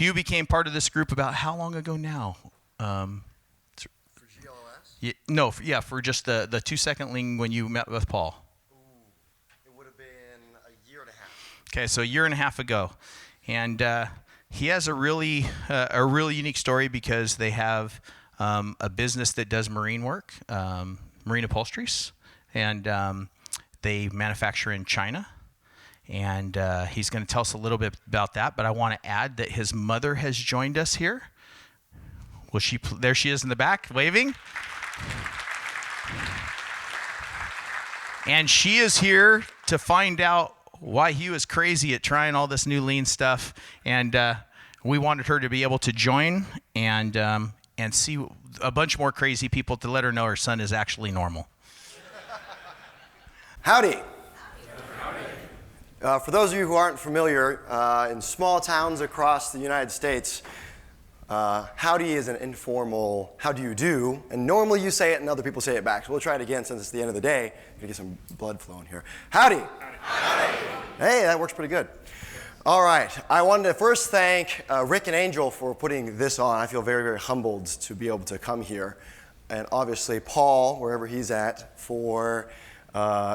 Hugh became part of this group about how long ago now? For GLLS? For just the 2-second lean when you met with Paul. Ooh, it would have been a year and a half. Okay, so a year and a half ago. And he has a really unique story because they have a business that does marine work, marine upholsteries, and they manufacture in China. And he's going to tell us a little bit about that, but I want to add that his mother has joined us here. There she is in the back, waving. And she is here to find out why Hugh is crazy at trying all this new lean stuff. And we wanted her to be able to join and see a bunch more crazy people to let her know her son is actually normal. Howdy. For those of you who aren't familiar, in small towns across the United States, howdy is an informal, how do you do? And normally you say it and other people say it back. So we'll try it again since it's the end of the day. Gonna get some blood flowing here. Howdy. Howdy. Hey, that works pretty good. All right. I wanted to first thank Rick and Angel for putting this on. I feel very, very humbled to be able to come here. And obviously Paul, wherever he's at, for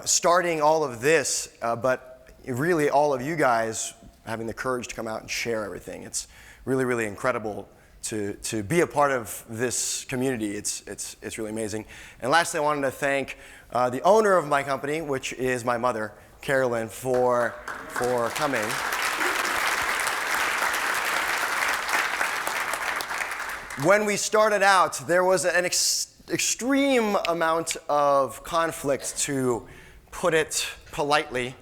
starting all of this, but really all of you guys having the courage to come out and share everything. It's really, really incredible to be a part of this community. It's really amazing. And lastly, I wanted to thank the owner of my company, which is my mother, Carolyn, for coming. When we started out, there was an extreme amount of conflict, to put it politely.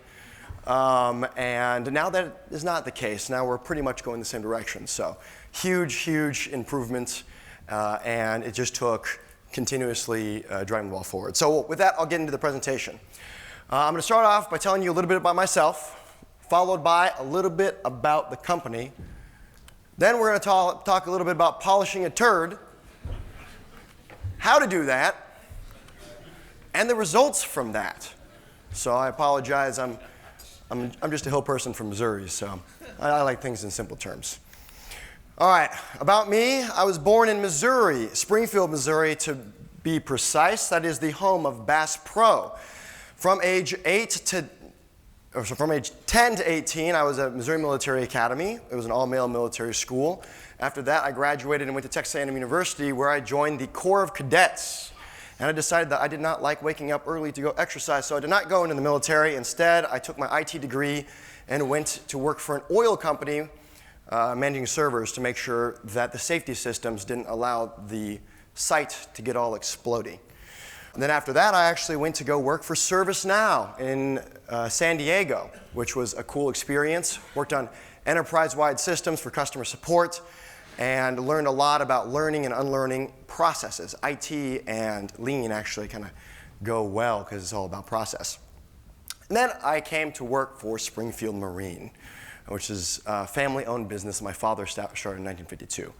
And now that is not the case. Now we're pretty much going the same direction. So huge improvements, and it just took continuously driving the ball forward. So with that, I'll get into the presentation. I'm going to start off by telling you a little bit about myself, followed by a little bit about the company. Then we're going to talk a little bit about polishing a turd, how to do that, and the results from that. So I apologize. I'm just a hill person from Missouri, so I like things in simple terms. All right, about me, I was born in Missouri, Springfield, Missouri, to be precise. That is the home of Bass Pro. From age 10 to 18, I was at Missouri Military Academy. It was an all-male military school. After that, I graduated and went to Texas A&M University, where I joined the Corps of Cadets. And I decided that I did not like waking up early to go exercise, so I did not go into the military. Instead, I took my IT degree and went to work for an oil company, managing servers to make sure that the safety systems didn't allow the site to get all exploding. And then after that, I actually went to go work for ServiceNow in San Diego, which was a cool experience. Worked on enterprise-wide systems for customer support, and learned a lot about learning and unlearning processes. IT and lean actually kind of go well because it's all about process. And then I came to work for Springfield Marine, which is a family-owned business my father started in 1952.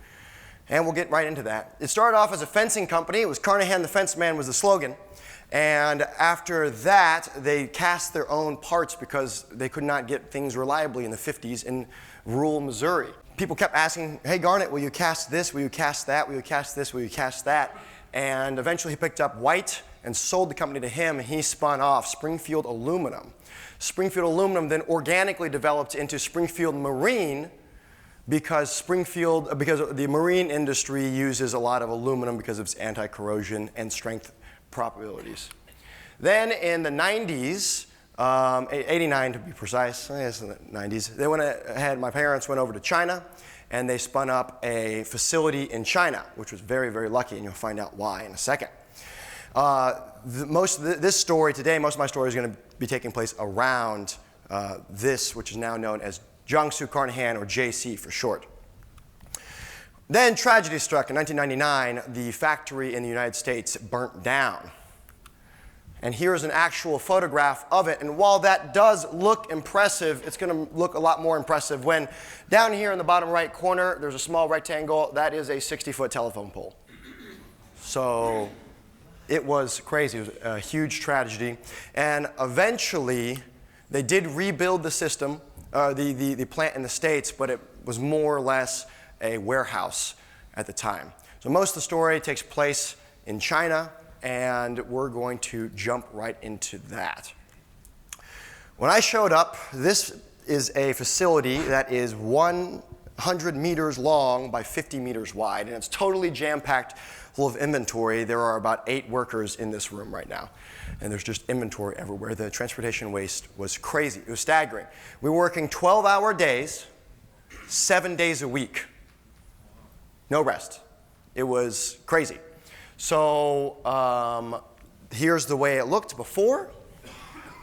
And we'll get right into that. It started off as a fencing company. It was Carnahan the Fence Man was the slogan. And after that, they cast their own parts because they could not get things reliably in the 50s in rural Missouri. People kept asking, hey, Garnet, will you cast this? Will you cast that? Will you cast this? Will you cast that? And eventually he picked up White and sold the company to him, and he spun off Springfield Aluminum. Springfield Aluminum then organically developed into Springfield Marine because the marine industry uses a lot of aluminum because of its anti-corrosion and strength properties. Then in the 90s, 89 to be precise, I guess in the 90s, they went ahead, my parents went over to China, and they spun up a facility in China, which was very, very lucky, and you'll find out why in a second. Most of my story is going to be taking place around this, which is now known as Jiangsu Carnahan, or JC for short. Then tragedy struck in 1999. The factory in the United States burnt down. And here's an actual photograph of it. And while that does look impressive, it's going to look a lot more impressive when down here in the bottom right corner, there's a small rectangle. That is a 60-foot telephone pole. So it was crazy. It was a huge tragedy. And eventually, they did rebuild the system the plant in the States, but it was more or less a warehouse at the time. So most of the story takes place in China, and we're going to jump right into that. When I showed up, this is a facility that is 100 meters long by 50 meters wide, and it's totally jam-packed full of inventory. There are about 8 workers in this room right now, and there's just inventory everywhere. The transportation waste was crazy. It was staggering. We were working 12-hour days, 7 days a week. No rest. It was crazy. So here's the way it looked before.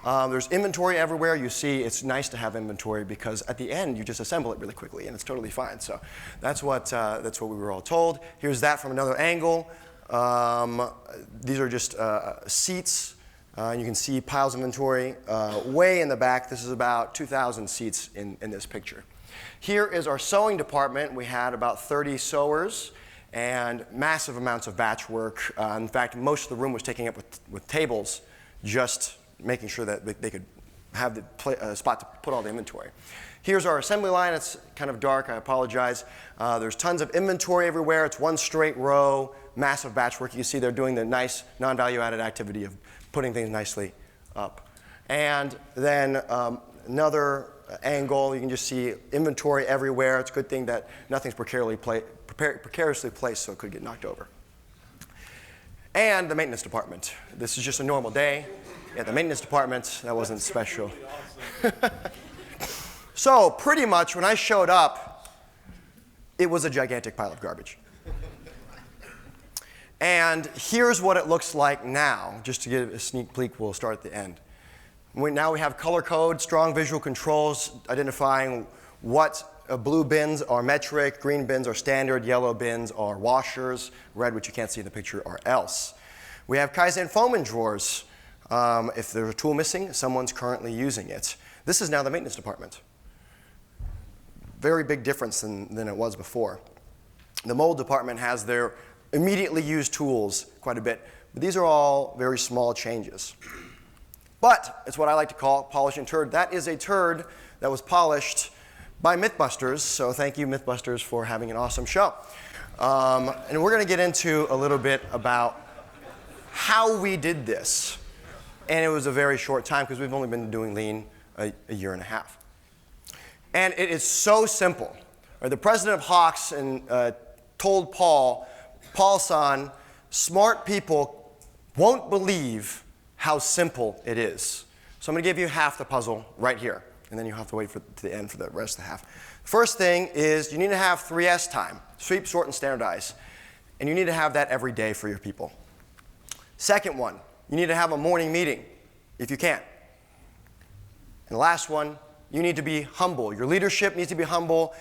There's inventory everywhere. You see, it's nice to have inventory because at the end, you just assemble it really quickly, and it's totally fine. So that's what we were all told. Here's that from another angle. These are just seats. You can see piles of inventory way in the back. This is about 2,000 seats in this picture. Here is our sewing department. We had about 30 sewers and massive amounts of batch work. In fact, most of the room was taken up with tables, just making sure that they could have the spot to put all the inventory. Here's our assembly line. It's kind of dark. I apologize. There's tons of inventory everywhere. It's one straight row, massive batch work. You can see they're doing the nice non-value-added activity of putting things nicely up. And then another angle, you can just see inventory everywhere. It's a good thing that nothing's precariously placed, so it could get knocked over. And the maintenance department. This is just a normal day. Yeah, the maintenance department, that wasn't special. So pretty much when I showed up, it was a gigantic pile of garbage. And here's what it looks like now. Just to give a sneak peek, we'll start at the end. Now we have color code, strong visual controls, identifying what blue bins are metric, green bins are standard, yellow bins are washers, red, which you can't see in the picture, are else. We have Kaizen foam drawers. If there's a tool missing, someone's currently using it. This is now the maintenance department. Very big difference than it was before. The mold department has their immediately used tools quite a bit, but these are all very small changes. But it's what I like to call polishing turd. That is a turd that was polished by Mythbusters, so thank you, Mythbusters, for having an awesome show. And we're going to get into a little bit about how we did this. And it was a very short time because we've only been doing lean a year and a half. And it is so simple. The president of Hawks told Paul-san, smart people won't believe how simple it is. So I'm going to give you half the puzzle right here, and then you'll have to wait to the end for the rest of the half. First thing is you need to have 3S time, sweep, sort, and standardize. And you need to have that every day for your people. Second one, you need to have a morning meeting, if you can. And the last one, you need to be humble. Your leadership needs to be humble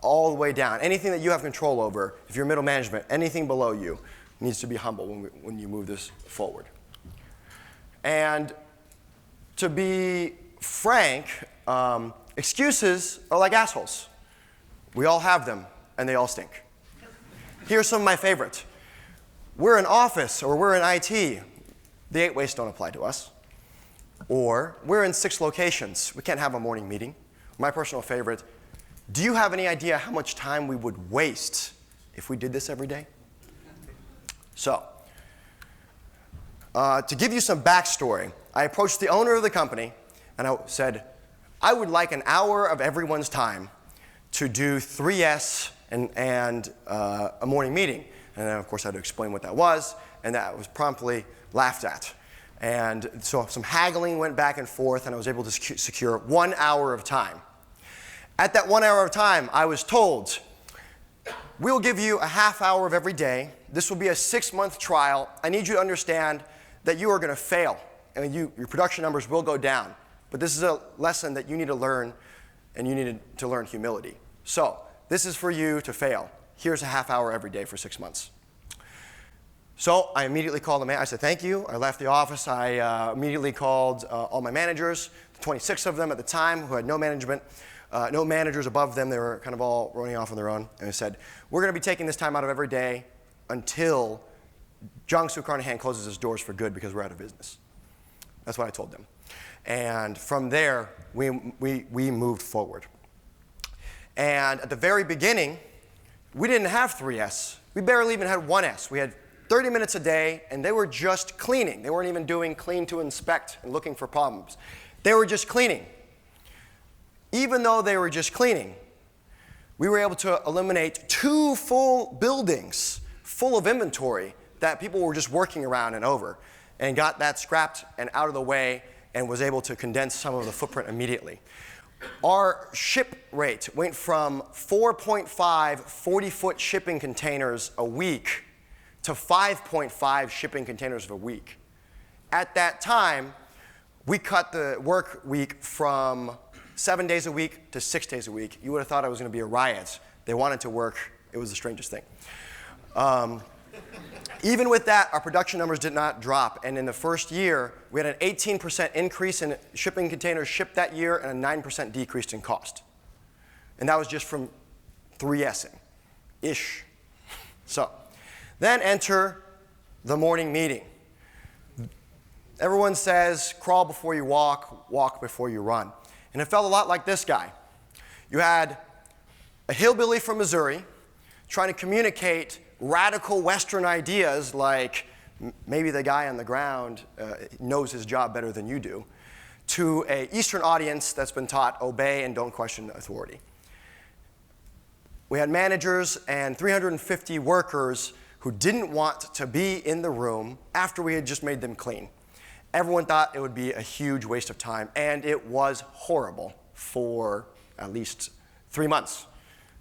all the way down. Anything that you have control over, if you're middle management, anything below you needs to be humble when you move this forward. And to be frank, excuses are like assholes. We all have them, and they all stink. Here's some of my favorites. We're in office, or we're in IT. The 8 wastes don't apply to us. Or we're in 6 locations. We can't have a morning meeting. My personal favorite, do you have any idea how much time we would waste if we did this every day? So, to give you some backstory, I approached the owner of the company and I said, I would like an hour of everyone's time to do 3S and a morning meeting. And then, of course, I had to explain what that was, and that was promptly laughed at. And so some haggling went back and forth, and I was able to secure 1 hour of time. At that 1 hour of time, I was told, we'll give you a half hour of every day. This will be a 6-month trial. I need you to understand that you are going to fail, and your production numbers will go down. But this is a lesson that you need to learn, and you need to learn humility. So this is for you to fail. Here's a half hour every day for 6 months. So I immediately called the man. I said, thank you. I left the office. I immediately called all my managers, 26 of them at the time, who had no management, no managers above them. They were kind of all running off on their own. And I said, we're going to be taking this time out of every day until Jiangsu Carnahan closes its doors for good because we're out of business. That's what I told them. And from there, we moved forward. And at the very beginning, we didn't have 3S. We barely even had 1S. We had 30 minutes a day, and they were just cleaning. They weren't even doing clean to inspect and looking for problems. They were just cleaning. Even though they were just cleaning, we were able to eliminate 2 full buildings full of inventory that people were just working around and over, and got that scrapped and out of the way and was able to condense some of the footprint immediately. Our ship rate went from 4.5 40-foot shipping containers a week to 5.5 shipping containers a week. At that time, we cut the work week from 7 days a week to 6 days a week. You would have thought it was going to be a riot. They wanted to work. It was the strangest thing. Even with that, our production numbers did not drop. And in the first year, we had an 18% increase in shipping containers shipped that year and a 9% decrease in cost. And that was just from 3S'ing-ish. So then enter the morning meeting. Everyone says, crawl before you walk, walk before you run. And it felt a lot like this guy. You had a hillbilly from Missouri trying to communicate radical Western ideas like maybe the guy on the ground knows his job better than you do, to an Eastern audience that's been taught obey and don't question authority. We had managers and 350 workers who didn't want to be in the room after we had just made them clean. Everyone thought it would be a huge waste of time, and it was horrible for at least 3 months.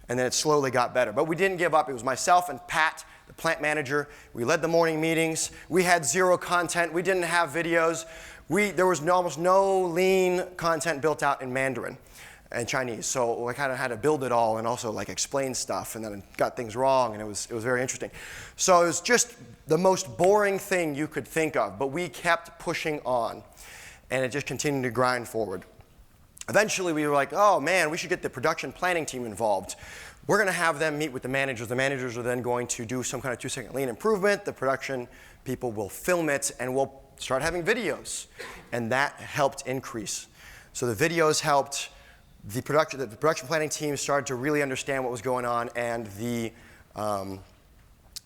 And then it slowly got better. But we didn't give up. It was myself and Pat, the plant manager. We led the morning meetings. We had 0 content. We didn't have videos. There was almost no lean content built out in Mandarin and Chinese. So I kind of had to build it all and also like explain stuff, and then got things wrong, and it was very interesting. So it was just the most boring thing you could think of, but we kept pushing on, and it just continued to grind forward. Eventually, we were like, oh man, we should get the production planning team involved. We're going to have them meet with the managers. The managers are then going to do some kind of 2-second lean improvement. The production people will film it, and we'll start having videos. And that helped increase. So the videos helped. The production planning team started to really understand what was going on, and the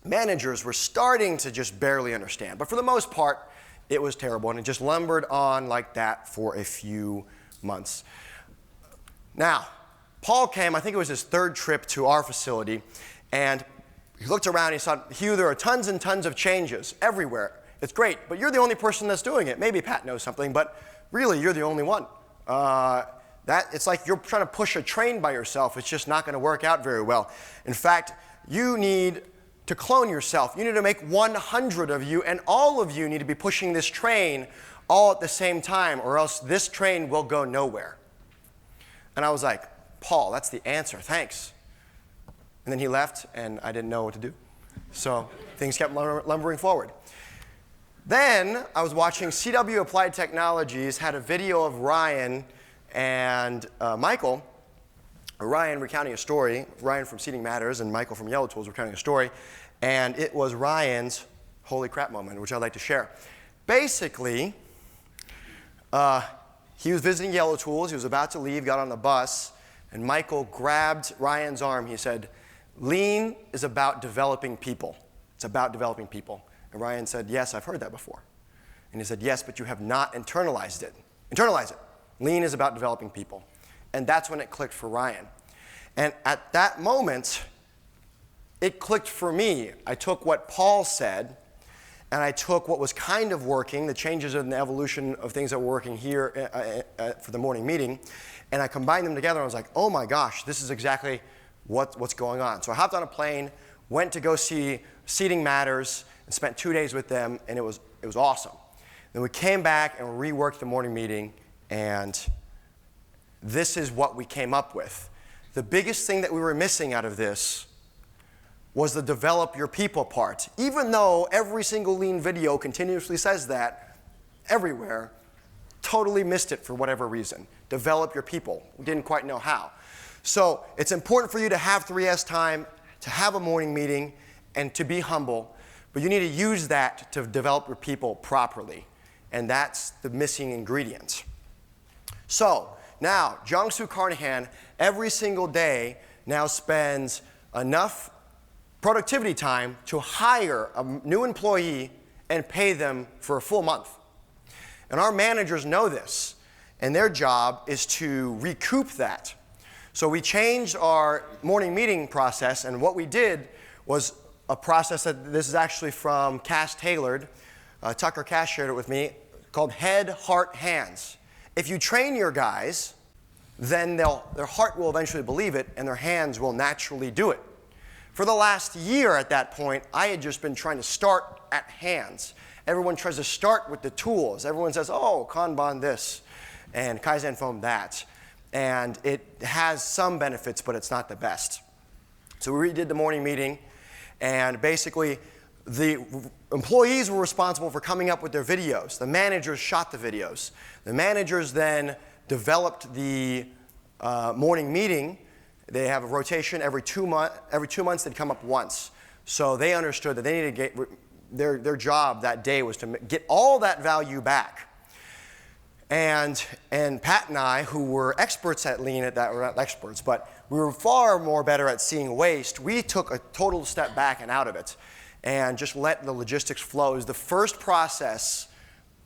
managers were starting to just barely understand. But for the most part, it was terrible, and it just lumbered on like that for a few months. Now, Paul came, I think it was his 3rd trip to our facility, and he looked around and he saw, Hugh, there are tons and tons of changes everywhere. It's great, but you're the only person that's doing it. Maybe Pat knows something, but really, you're the only one. It's like you're trying to push a train by yourself. It's just not going to work out very well. In fact, you need to clone yourself. You need to make 100 of you, and all of you need to be pushing this train all at the same time, or else this train will go nowhere. And I was like, Paul, that's the answer, thanks. And then he left, and I didn't know what to do. So things kept lumbering forward. Then I was watching CW Applied Technologies had a video of Ryan and Michael, Ryan recounting a story, Ryan from Seating Matters and Michael from Yellow Tools recounting a story, and it was Ryan's holy crap moment, which I'd like to share. Basically, he was visiting Yellow Tools, he was about to leave, got on the bus, and Michael grabbed Ryan's arm. He said, lean is about developing people. It's about developing people. And Ryan said, yes, I've heard that before. And he said, yes, but you have not internalized it. Internalize it. Lean is about developing people. And that's when it clicked for Ryan. And at that moment, it clicked for me. I took what Paul said, and I took what was kind of working, the changes in the evolution of things that were working here for the morning meeting, and I combined them together, and I was like, oh my gosh, this is exactly what's going on. So I hopped on a plane, went to go see Seating Matters, and spent 2 days with them, and it was awesome. Then we came back and reworked the morning meeting, and this is what we came up with. The biggest thing that we were missing out of this was the develop your people part. Even though every single lean video continuously says that everywhere, totally missed it for whatever reason. Develop your people. We didn't quite know how. So it's important for you to have 3S time, to have a morning meeting, and to be humble, but you need to use that to develop your people properly. And that's the missing ingredient. So now, Jiangsu Carnahan every single day now spends enough productivity time to hire a new employee and pay them for a full month. And our managers know this, and their job is to recoup that. So we changed our morning meeting process, and what we did was a process that this is actually from Cass Tailored. Tucker Cass shared it with me, called Head, Heart, Hands. If you train your guys, then their heart will eventually believe it, and their hands will naturally do it. For the last year at that point, I had just been trying to start at hands. Everyone tries to start with the tools. Everyone says, oh, Kanban this, and Kaizen foam that. And it has some benefits, but it's not the best. So we redid the morning meeting, and basically the employees were responsible for coming up with their videos. The managers shot the videos. The managers then developed the morning meeting. They have a rotation every 2 months. They'd come up once. So they understood that they needed to get their job that day was to get all that value back. And Pat and I, who were experts at lean at that, were not experts, but we were far more better at seeing waste. We took a total step back and out of it and just let the logistics flow. It was the first process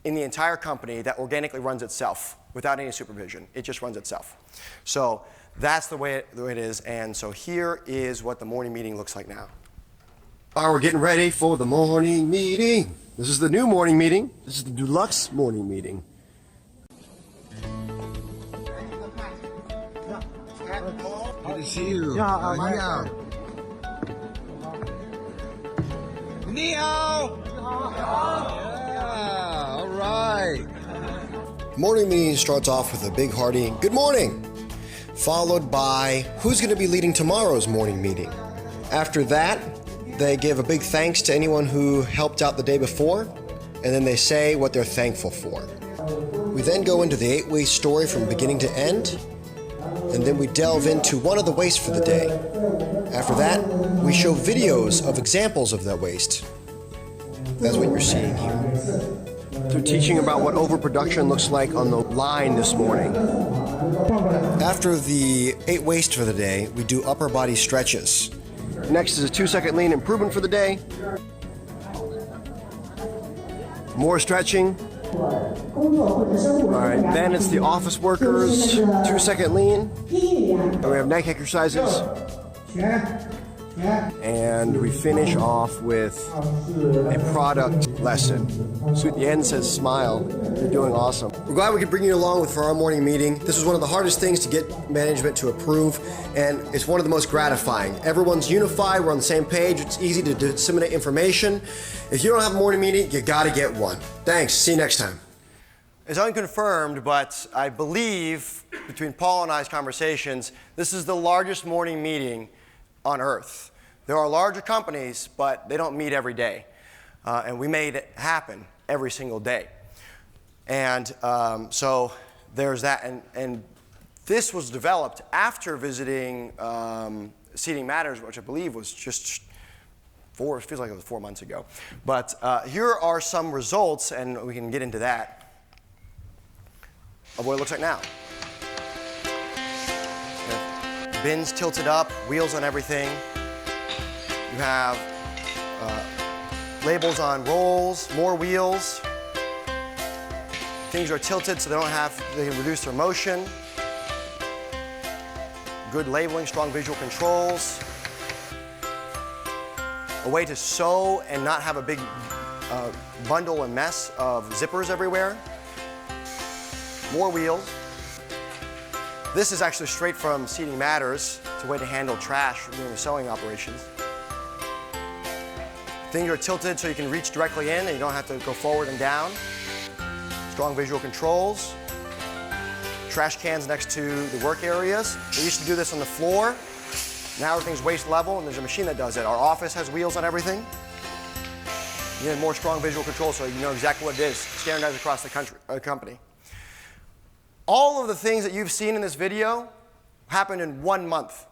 in the entire company that organically runs itself without any supervision. It just runs itself. So that's the way it is. And so here is what the morning meeting looks like now. All right, we're getting ready for the morning meeting. This is the new morning meeting. This is the deluxe morning meeting. Good to see you. Yeah, Neo! Yeah, all right. Morning meeting starts off with a big hearty good morning, followed by who's going to be leading tomorrow's morning meeting. After that, they give a big thanks to anyone who helped out the day before, and then they say what they're thankful for. We then go into the 8-waste story from beginning to end, and then we delve into one of the wastes for the day. After that, we show videos of examples of that waste. That's what you're seeing here. They're teaching about what overproduction looks like on the line this morning. After the 8 waste for the day, we do upper body stretches. Next is a 2-second lean improvement for the day. More stretching. All right, then it's the office workers, 2-second lean. And we have neck exercises. And we finish off with a product lesson. So at the end says smile. You're doing awesome. We're glad we could bring you along for our morning meeting. This was one of the hardest things to get management to approve, and it's one of the most gratifying. Everyone's unified, we're on the same page, it's easy to disseminate information. If you don't have a morning meeting, you gotta get one. Thanks, see you next time. It's unconfirmed, but I believe, between Paul and I's conversations, this is the largest morning meeting on Earth. There are larger companies, but they don't meet every day. And we made it happen every single day. And so there's that. And this was developed after visiting Seating Matters, which I believe was just it feels like it was 4 months ago. But here are some results, and we can get into that, of what it looks like now. Bins tilted up, wheels on everything. You have labels on rolls, more wheels. Things are tilted so they can reduce their motion. Good labeling, strong visual controls. A way to sew and not have a big bundle and mess of zippers everywhere. More wheels. This is actually straight from Seating Matters. It's a way to handle trash during the sewing operations. Things are tilted so you can reach directly in and you don't have to go forward and down. Strong visual controls. Trash cans next to the work areas. We used to do this on the floor. Now everything's waist level and there's a machine that does it. Our office has wheels on everything. You need more strong visual controls so you know exactly what it is, standardized across the company. All of the things that you've seen in this video happened in 1 month.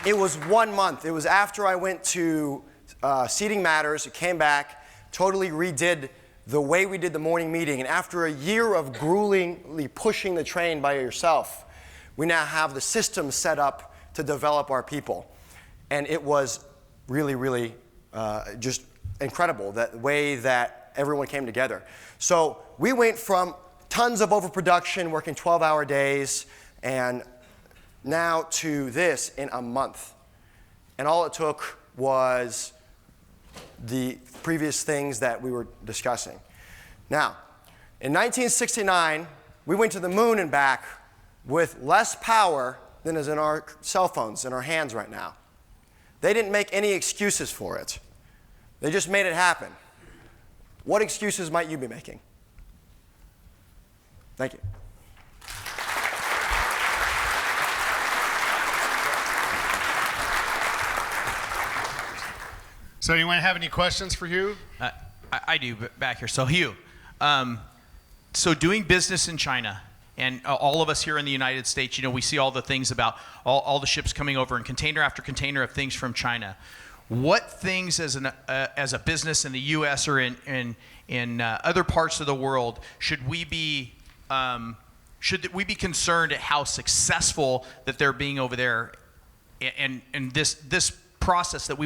It was 1 month. It was after I went to Seating Matters. It came back, totally redid the way we did the morning meeting. And after a year of gruelingly pushing the train by yourself, we now have the system set up to develop our people. And it was really, really just incredible, that way that everyone came together. So we went from tons of overproduction, working 12-hour days, and now to this in a month. And all it took was the previous things that we were discussing. Now, in 1969, we went to the moon and back with less power than is in our cell phones in our hands right now. They didn't make any excuses for it. They just made it happen. What excuses might you be making? Thank you. So anyone have any questions for Hugh? I do, back here. So Hugh, so doing business in China, and all of us here in the United States, you know, we see all the things about all the ships coming over and container after container of things from China. What things as a business in the U.S. or in other parts of the world should we be concerned at how successful that they're being over there, and this process that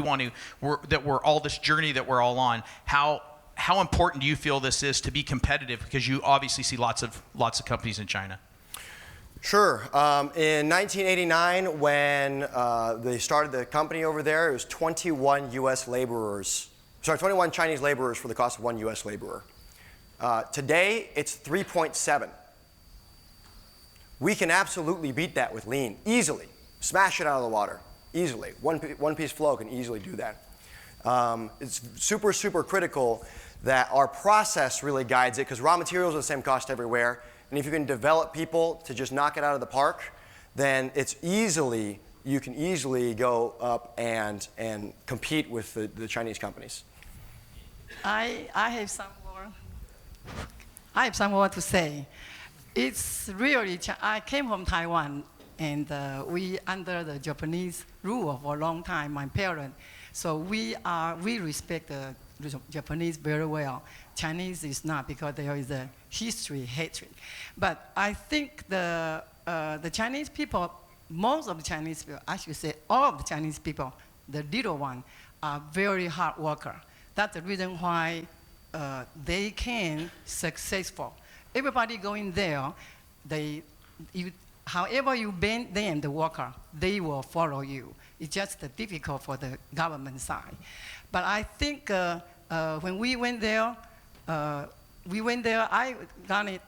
all this journey that we're all on? How important do you feel this is to be competitive? Because you obviously see lots of companies in China. Sure. In 1989, when they started the company over there, it was 21 Chinese laborers for the cost of one U.S. laborer. Today, it's 3.7. We can absolutely beat that with lean, easily. Smash it out of the water, easily. One piece flow can easily do that. It's super, super critical that our process really guides it, because raw materials are the same cost everywhere. And if you can develop people to just knock it out of the park, then you can easily go up and compete with the Chinese companies. I have some more to say. It's really, I came from Taiwan, and we under the Japanese rule for a long time, my parents. So we respect the Japanese very well. Chinese is not, because there is a history hatred. But I think the Chinese people, most of the Chinese people, I should say all of the Chinese people, the little one, are very hard worker. That's the reason why they can successful. Everybody going there, however you bend them, the worker, they will follow you. It's just difficult for the government side. But I think when we went there, I done it,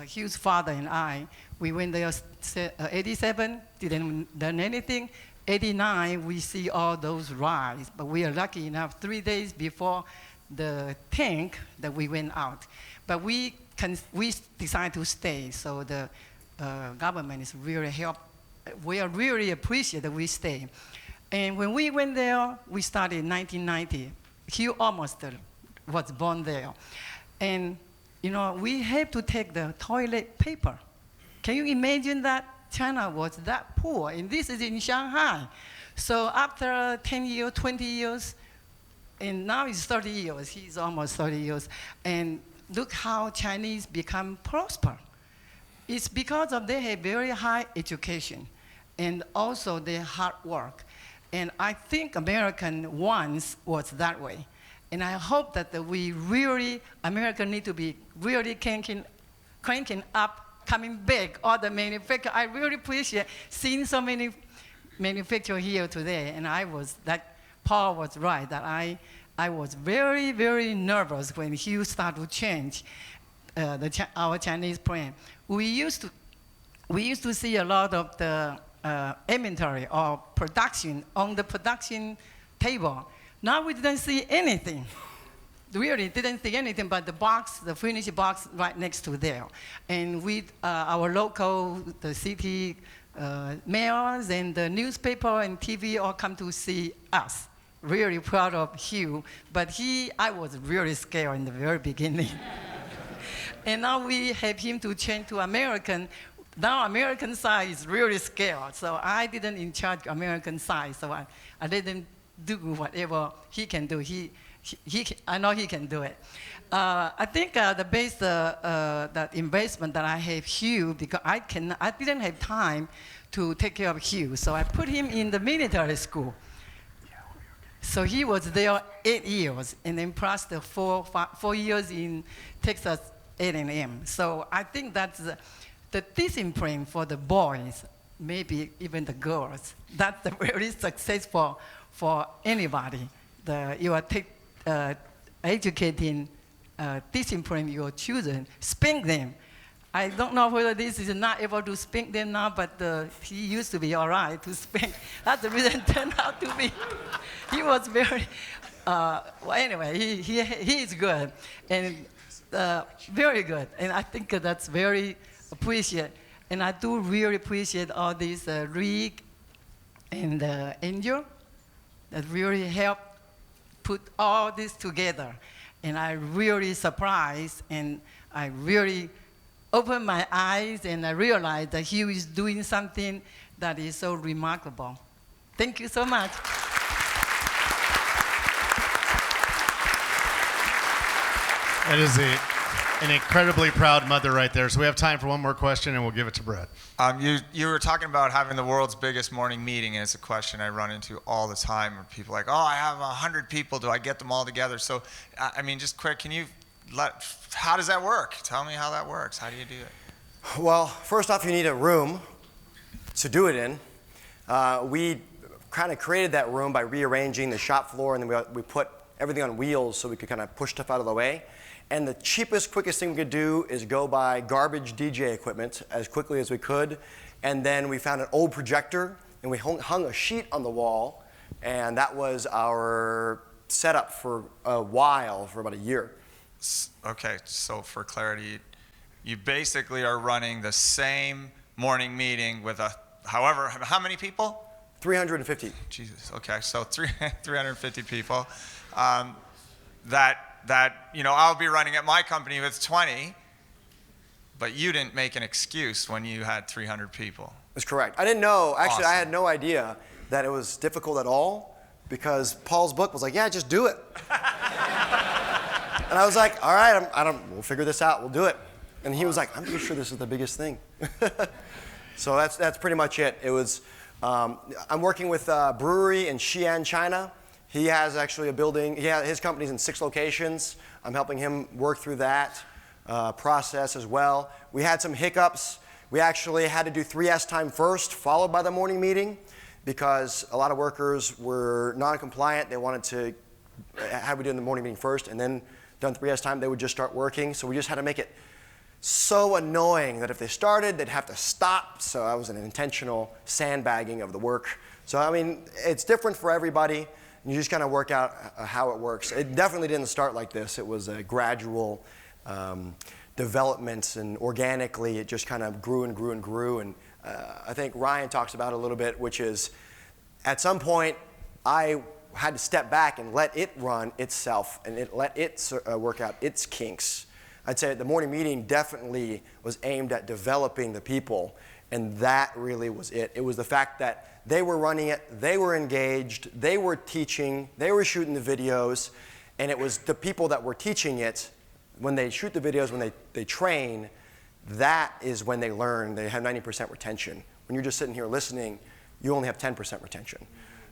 Hugh's father and I, we went there 87, didn't done anything. 89, we see all those rise, but we are lucky enough 3 days before the tank that we went out. But we decided to stay, so the government is really help. We are really appreciate that we stay. And when we went there, we started in 1990. Hugh almost was born there. And you know, we have to take the toilet paper. Can you imagine that? China was that poor, and this is in Shanghai. So after 10 years, 20 years, and now it's 30 years, he's almost 30 years, and look how Chinese become prosper. It's because of they have very high education, and also their hard work. And I think American once was that way. And I hope that America need to be really cranking up, coming back, all the manufacturers. I really appreciate seeing so many manufacturers here today. And Paul was right, that I was very, very nervous when Hugh started to change our Chinese plant. We used to see a lot of the inventory or production on the production table. Now we didn't see anything. Really didn't see anything but the box, the finished box right next to there. And with our local, the city mayors and the newspaper and TV all come to see us. Really proud of Hugh, but I was really scared in the very beginning. And now we have him to change to American. Now American side is really scared, so I didn't in charge American side, so I let them do whatever he can do. I know he can do it. I think the base that investment that I have Hugh, because I didn't have time to take care of Hugh, so I put him in the military school. So he was there 8 years, and then plus the 4 years in Texas A&M. So I think that's the discipline for the boys, maybe even the girls. That's the very successful for anybody. You are educating, discipline your children, spank them. I don't know whether this is not able to spank them now, but he used to be all right to spank. That's the reason it turned out to be. He was very, well, anyway, he is good, and very good. And I think that's very appreciated. And I do really appreciate all these Rick and Angel that really helped put all this together. And I really surprised, and I really opened my eyes, and I realized that Hugh is doing something that is so remarkable. Thank you so much. That is an incredibly proud mother right there. So we have time for one more question, and we'll give it to Brett. You were talking about having the world's biggest morning meeting, and it's a question I run into all the time. Where people are like, oh, I have 100 people. Do I get them all together? So, I mean, just quick, how does that work? Tell me how that works. How do you do it? Well, first off, you need a room to do it in. We kind of created that room by rearranging the shop floor, and then we put everything on wheels so we could kind of push stuff out of the way. And the cheapest, quickest thing we could do is go buy garbage DJ equipment as quickly as we could. And then we found an old projector, and we hung a sheet on the wall, and that was our setup for a while, for about a year. Okay, so for clarity, you basically are running the same morning meeting with how many people? 350. Jesus, okay, so 350 people. That I'll be running at my company with 20, but you didn't make an excuse when you had 300 people. That's correct. I didn't know, actually, Awesome. I had no idea that it was difficult at all, because Paul's book was like, yeah, just do it. And I was like, all right, we'll figure this out, we'll do it. And he was like, I'm pretty sure this is the biggest thing. So that's pretty much it. It was, I'm working with a brewery in Xi'an, China. He has actually a building, his company's in 6 locations. I'm helping him work through that process as well. We had some hiccups. We actually had to do 3S time first, followed by the morning meeting, because a lot of workers were non-compliant. They wanted to have we do the morning meeting first, and then done 3S time, they would just start working. So we just had to make it so annoying that if they started, they'd have to stop. So that was an intentional sandbagging of the work. So I mean, it's different for everybody. You just kind of work out how it works. It definitely didn't start like this. It was a gradual development, and organically it just kind of grew and grew and grew. And I think Ryan talks about it a little bit, which is at some point I had to step back and let it run itself, and let it work out its kinks. I'd say the morning meeting definitely was aimed at developing the people, and that really was it. It was the fact that they were running it, they were engaged, they were teaching, they were shooting the videos, and it was the people that were teaching it, when they shoot the videos, when they train, that is when they learn. They have 90% retention. When you're just sitting here listening, you only have 10% retention.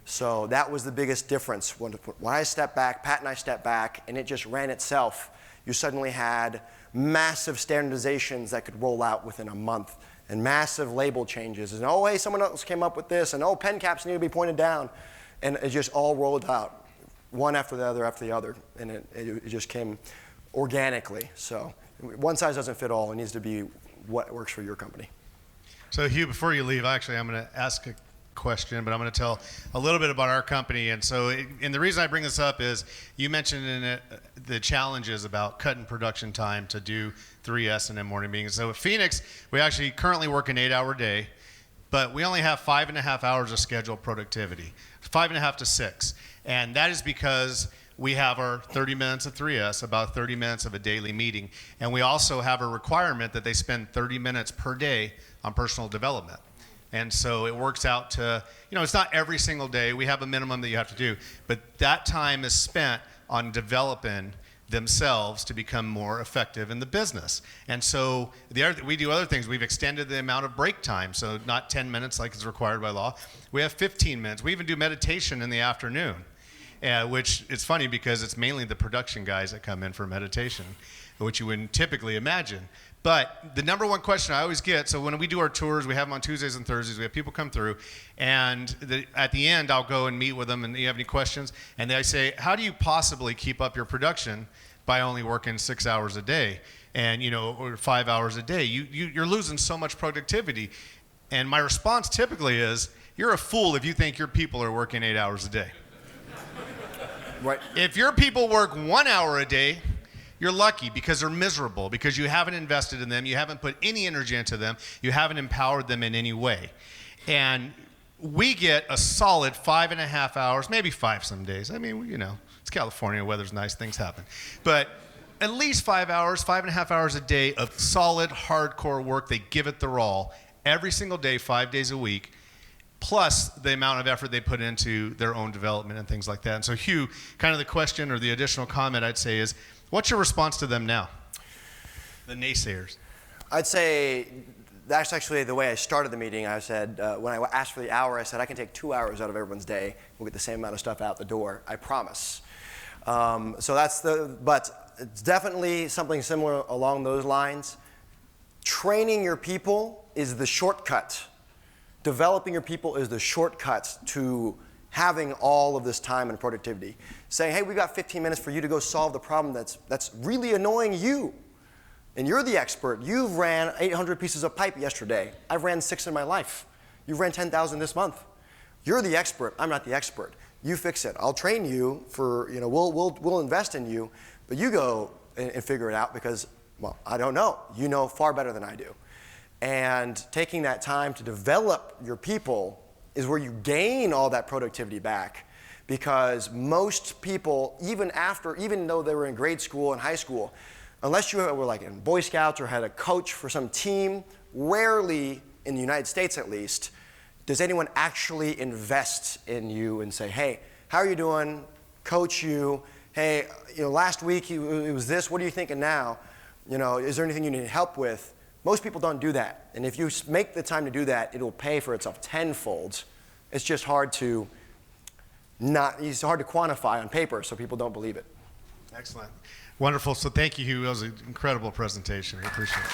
So that was the biggest difference. When I stepped back, Pat and I stepped back, and it just ran itself, you suddenly had massive standardizations that could roll out within a month, and massive label changes, and oh, hey, someone else came up with this, and oh, pen caps need to be pointed down, and it just all rolled out, one after the other, and it just came organically. So one size doesn't fit all. It needs to be what works for your company. So Hugh, before you leave, actually, I'm going to ask a question, but I'm going to tell a little bit about our company. And so, and the reason I bring this up is you mentioned in it the challenges about cutting production time to do 3S and M morning meetings. So at Phenix, we actually currently work an 8-hour day, but we only have 5.5 hours of scheduled productivity, 5.5 to 6. And that is because we have our 30 minutes of 3S, about 30 minutes of a daily meeting. And we also have a requirement that they spend 30 minutes per day on personal development. And so it works out to, it's not every single day. We have a minimum that you have to do, but that time is spent on developing themselves to become more effective in the business. And so we do other things. We've extended the amount of break time, so not 10 minutes like is required by law. We have 15 minutes. We even do meditation in the afternoon, which it's funny because it's mainly the production guys that come in for meditation, which you wouldn't typically imagine. But the number one question I always get, so when we do our tours, we have them on Tuesdays and Thursdays, we have people come through, and at the end, I'll go and meet with them, and you have any questions? And they say, how do you possibly keep up your production by only working 6 hours a day, and or 5 hours a day? You're losing so much productivity. And my response typically is, you're a fool if you think your people are working 8 hours a day. Right. If your people work 1 hour a day, you're lucky because they're miserable, because you haven't invested in them, you haven't put any energy into them, you haven't empowered them in any way. And we get a solid 5.5 hours, maybe 5 some days. I mean, it's California, weather's nice, things happen. But at least 5 hours, 5.5 hours a day of solid, hardcore work. They give it their all every single day, 5 days a week, plus the amount of effort they put into their own development and things like that. And so, Hugh, kind of the question or the additional comment I'd say is, what's your response to them now, the naysayers? I'd say that's actually the way I started the meeting. I said, when I asked for the hour, I said, I can take 2 hours out of everyone's day. We'll get the same amount of stuff out the door, I promise. But it's definitely something similar along those lines. Training your people is the shortcut. Developing your people is the shortcut to having all of this time and productivity. Saying, hey, we got 15 minutes for you to go solve the problem that's really annoying you. And you're the expert. You've ran 800 pieces of pipe yesterday. I've ran 6 in my life. You've ran 10,000 this month. You're the expert. I'm not the expert. You fix it. I'll train you for, we'll invest in you, but you go and figure it out because, well, I don't know. You know far better than I do. And taking that time to develop your people is where you gain all that productivity back, because most people, even though they were in grade school and high school, unless you were like in Boy Scouts or had a coach for some team, rarely, in the United States at least, does anyone actually invest in you and say, hey, how are you doing? Coach you. Hey, last week it was this. What are you thinking now? Is there anything you need help with? Most people don't do that. And if you make the time to do that, it'll pay for itself tenfold. It's just hard to quantify on paper, so people don't believe it. Excellent. Wonderful. So thank you, Hugh. That was an incredible presentation. We appreciate it.